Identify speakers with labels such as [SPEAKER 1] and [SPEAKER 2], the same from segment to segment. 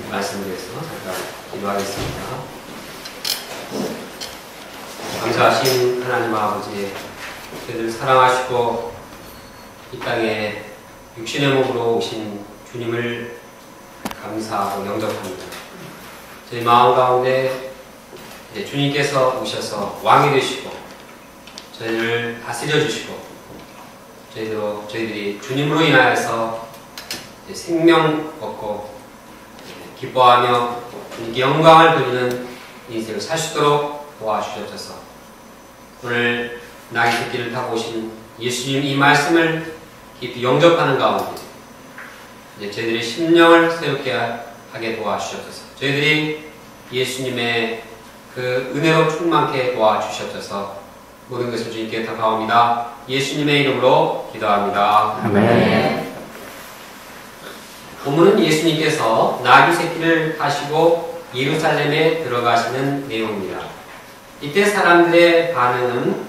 [SPEAKER 1] 말씀드려서 잠깐 기도하겠습니다. 감사하신 하나님 아버지, 저희들 사랑하시고 이 땅에 육신의 몸으로 오신 주님을 감사하고 영접합니다. 저희 마음 가운데 이제 주님께서 오셔서 왕이 되시고 저희를 다스려 주시고 저희들이 주님으로 인하여서 생명 얻고 기뻐하며 주님께 영광을 돌리는 인생을 살 수 있도록 도와주셨소서. 오늘 나귀 새끼를 타고 오신 예수님 이 말씀을 깊이 영접하는 가운데 이제 저희들의 심령을 새롭게 하게 도와주셨소서. 저희들이 예수님의 그 은혜로 충만케 도와주셨소서. 모든 것을 주님께 다가옵니다. 예수님의 이름으로 기도합니다.
[SPEAKER 2] 아멘.
[SPEAKER 1] 본문은 예수님께서 나귀 새끼를 타시고 예루살렘에 들어가시는 내용입니다. 이때 사람들의 반응은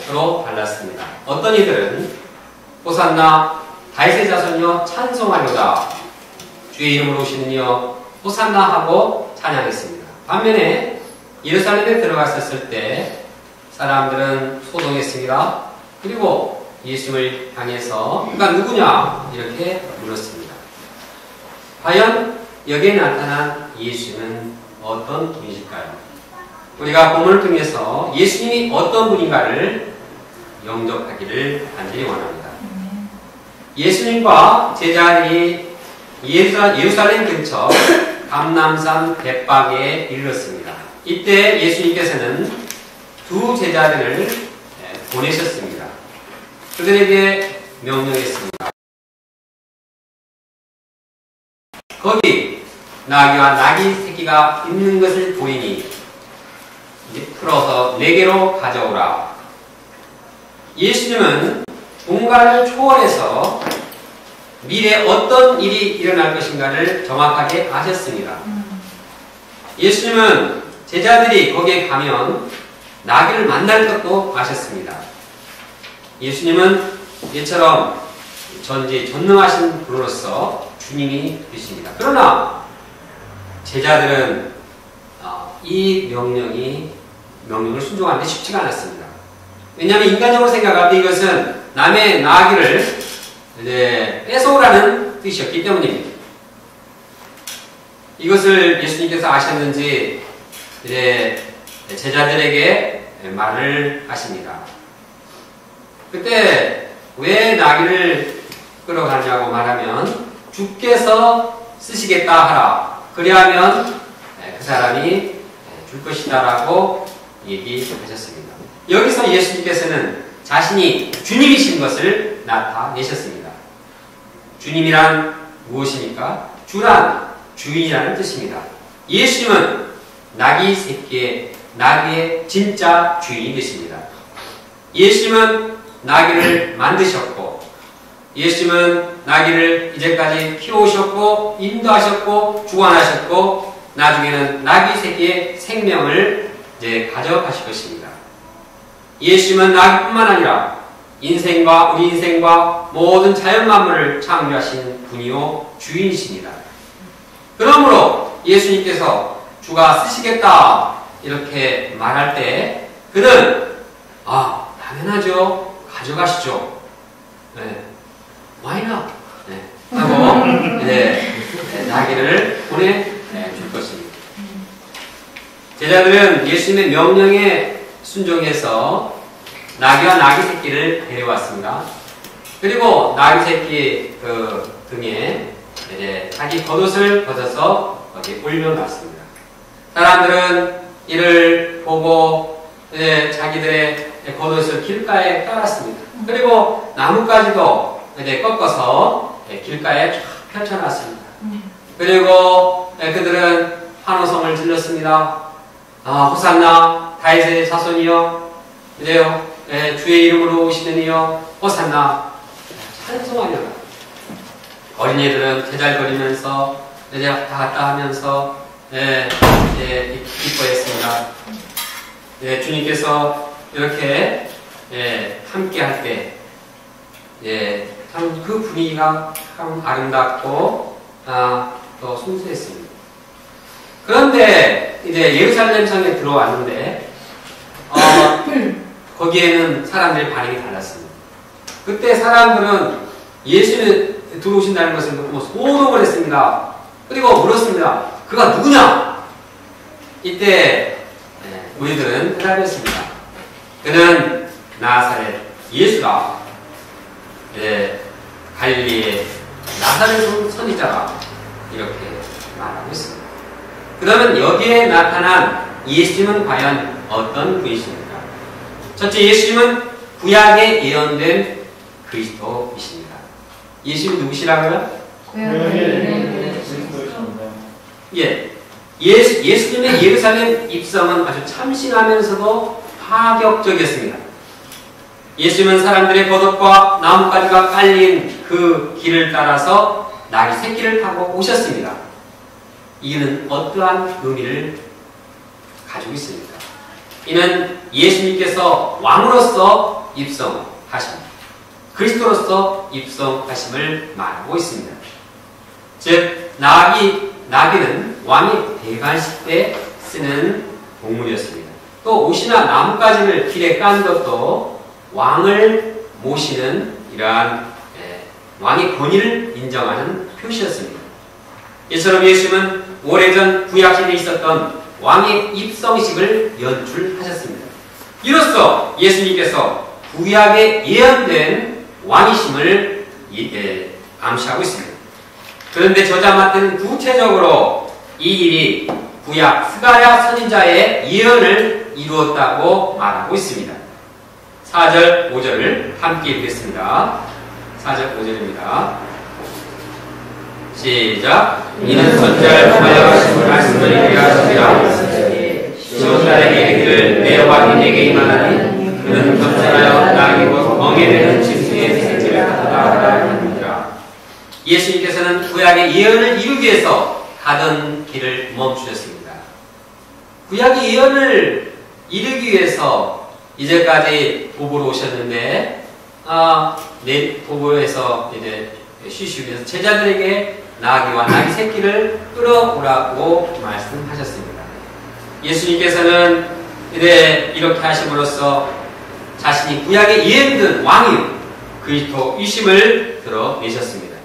[SPEAKER 1] 서로 달랐습니다. 어떤 이들은 호산나 다윗의 자손이여 찬송하려다, 주의 이름으로 오시는 이여 호산나 하고 찬양했습니다. 반면에 예루살렘에 들어갔었을 때 사람들은 소동했습니다. 그리고 예수님을 향해서 그가 누구냐 이렇게 물었습니다. 과연 여기에 나타난 예수님은 어떤 분이실까요? 우리가 본문을 통해서 예수님이 어떤 분인가를 영접하기를 간절히 원합니다. 예수님과 제자들이 예루살렘 근처 감람산 벳박에 이르렀습니다. 이때 예수님께서는 두 제자들을 보내셨습니다. 그들에게 명령했습니다. 거기 나귀와 나귀 새끼가 있는 것을 보이니 이제 풀어서 내게로 가져오라. 예수님은 공간을 초월해서 미래에 어떤 일이 일어날 것인가를 정확하게 아셨습니다. 예수님은 제자들이 거기에 가면 나귀를 만날 것도 아셨습니다. 예수님은 이처럼 전능하신 분으로서 주님이 되십니다. 그러나 제자들은 이 명령을 순종하는데 쉽지가 않았습니다. 왜냐하면 인간적으로 생각할 때 이것은 남의 나귀를 뺏어오라는 뜻이었기 때문입니다. 이것을 예수님께서 아셨는지 제자들에게 말을 하십니다. 그때 왜 나귀를 끌어가냐고 말하면 주께서 쓰시겠다 하라. 그리하면 그 사람이 줄 것이다라고 얘기하셨습니다. 여기서 예수님께서는 자신이 주님이신 것을 나타내셨습니다. 주님이란 무엇입니까? 주란 주인이라는 뜻입니다. 예수님은 나귀의 진짜 주인이 되십니다. 예수님은 나귀를 만드셨고, 예수님은 나귀를 이제까지 키워오셨고, 인도하셨고, 주관하셨고, 나중에는 나귀 새끼의 생명을 이제 가져가실 것입니다. 예수님은 나귀뿐만 아니라 인생과 우리 인생과 모든 자연 만물을 창조하신 분이요 주인이십니다. 그러므로 예수님께서 주가 쓰시겠다 이렇게 말할 때 그는 당연하죠. 가져가시죠. Why not? 하고 나귀를 보내줄 것입니다. 제자들은 예수님의 명령에 순종해서 나귀와 나귀 새끼를 데려왔습니다. 그리고 나귀 새끼 그 등에 자기 겉옷을 벗어서 거기에 올려놨습니다. 사람들은 이를 보고 자기들의 겉옷을 길가에 깔았습니다. 그리고 나뭇가지도 꺾어서 길가에 쫙 펼쳐놨습니다. 그리고 그들은 환호성을 질렀습니다. 호산나 다윗의 자손이여, 주의 이름으로 오시는 이여 호산나 찬송하려라. 어린이들은 제잘거리면서 다 하면서 기뻐했습니다. 주님께서 이렇게 함께 할 때 참 그 분위기가 참 아름답고 또 순수했습니다. 그런데 이제 예루살렘 성에 들어왔는데 거기에는 사람들의 반응이 달랐습니다. 그때 사람들은 예수님 들어오신다는 것을 듣고 소동을 했습니다. 그리고 물었습니다. 그가 누구냐? 이때 우리들은 대답했습니다. 그는 나사렛 예수라. 갈릴리의 나사렛 선지자라. 이렇게 말하고 있습니다. 그러면 여기에 나타난 예수님은 과연 어떤 분이십니까? 첫째, 예수님은 구약에 예언된 그리스도이십니다. 예수님이 누구시라고요? 예. 예수님의 예루살렘 입성은 아주 참신하면서도 파격적이었습니다. 예수님은 사람들의 겉옷과 나뭇가지가 깔린 그 길을 따라서 나귀 새끼를 타고 오셨습니다. 이는 어떠한 의미를 가지고 있습니까? 이는 예수님께서 왕으로서 입성하심, 그리스도로서 입성하심을 말하고 있습니다. 즉, 나귀는 왕이 대관식 때 쓰는 동물이었습니다. 또 옷이나 나뭇가지를 길에 깐 것도 왕을 모시는 이러한 왕의 권위를 인정하는 표시였습니다. 이처럼 예수님은 오래전 구약시대에 있었던 왕의 입성식을 연출하셨습니다. 이로써 예수님께서 구약에 예언된 왕이심을 암시하고 있습니다. 그런데 저자 마태는 구체적으로 이 일이 구약 스가랴 선지자의 예언을 이루었다고 말하고 있습니다. 4절, 5절을 함께 읽겠습니다. 4절, 5절입니다. 시작. 이는 선지자를 통하여 하신 말씀을 이루하시리라. 시온딸에게 이르기를 내 왕이 내게 임하나니 그는 겸손하여 나귀 곧 멍에 매는 짐승의 생체를 갖다 하라 하니라. 예수님께서는 구약의 예언을 이루기 위해서 가던 길을 멈추셨습니다. 구약의 예언을 이루기 위해서 이제까지 도보로 오셨는데 도보에서 이제 쉬시기 위해서 제자들에게 나귀와 나귀 새끼를 끌어오라고 말씀하셨습니다. 예수님께서는 이렇게 하심으로써 자신이 구약에 예언된 왕이요 그리스도이심을 드러내셨습니다.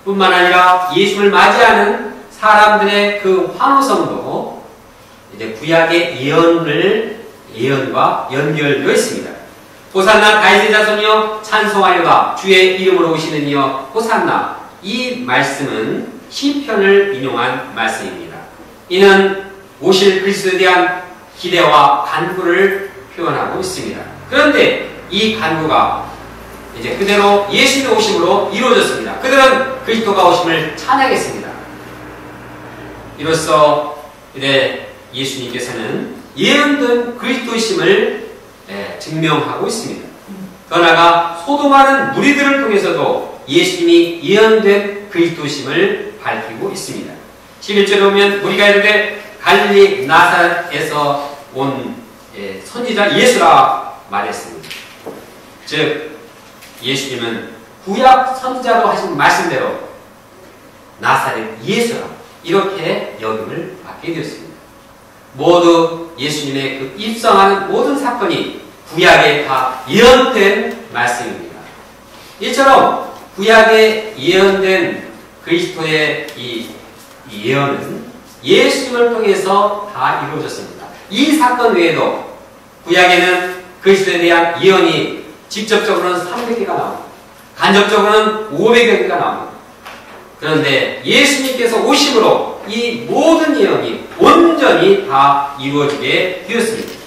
[SPEAKER 1] 뿐만 아니라 예수님을 맞이하는 사람들의 그 환호성도 이제 구약의 예언과 연결되어 있습니다. 호산나 다윗의 자손이여 찬송하려가 주의 이름으로 오시는 이여 호산나. 이 말씀은 시편을 인용한 말씀입니다. 이는 오실 그리스도에 대한 기대와 간구를 표현하고 있습니다. 그런데 이 간구가 이제 그대로 예수님의 오심으로 이루어졌습니다. 그들은 그리스도가 오심을 찬양했습니다. 이로써 이제 예수님께서는 예언된 그리스도이심을 증명하고 있습니다. 더 나아가 소동하는 무리들을 통해서도 예수님이 예언된 그리스도심을 밝히고 있습니다. 11절에 보면 우리가 이르되 갈릴리 나사렛에서 온 선지자 예수라 말했습니다. 즉 예수님은 구약 선지자로 하신 말씀대로 나사렛 예수라 이렇게 여김을 받게 되었습니다. 모두 예수님의 그 입성하는 모든 사건이 구약에 다 예언된 말씀입니다. 이처럼 구약에 예언된 그리스도의 이 예언은 예수님을 통해서 다 이루어졌습니다. 이 사건 외에도 구약에는 그리스도에 대한 예언이 직접적으로는 300개가 나옵니다. 간접적으로는 500개가 나옵니다. 그런데 예수님께서 오심으로 이 모든 예언이 온전히 다 이루어지게 되었습니다.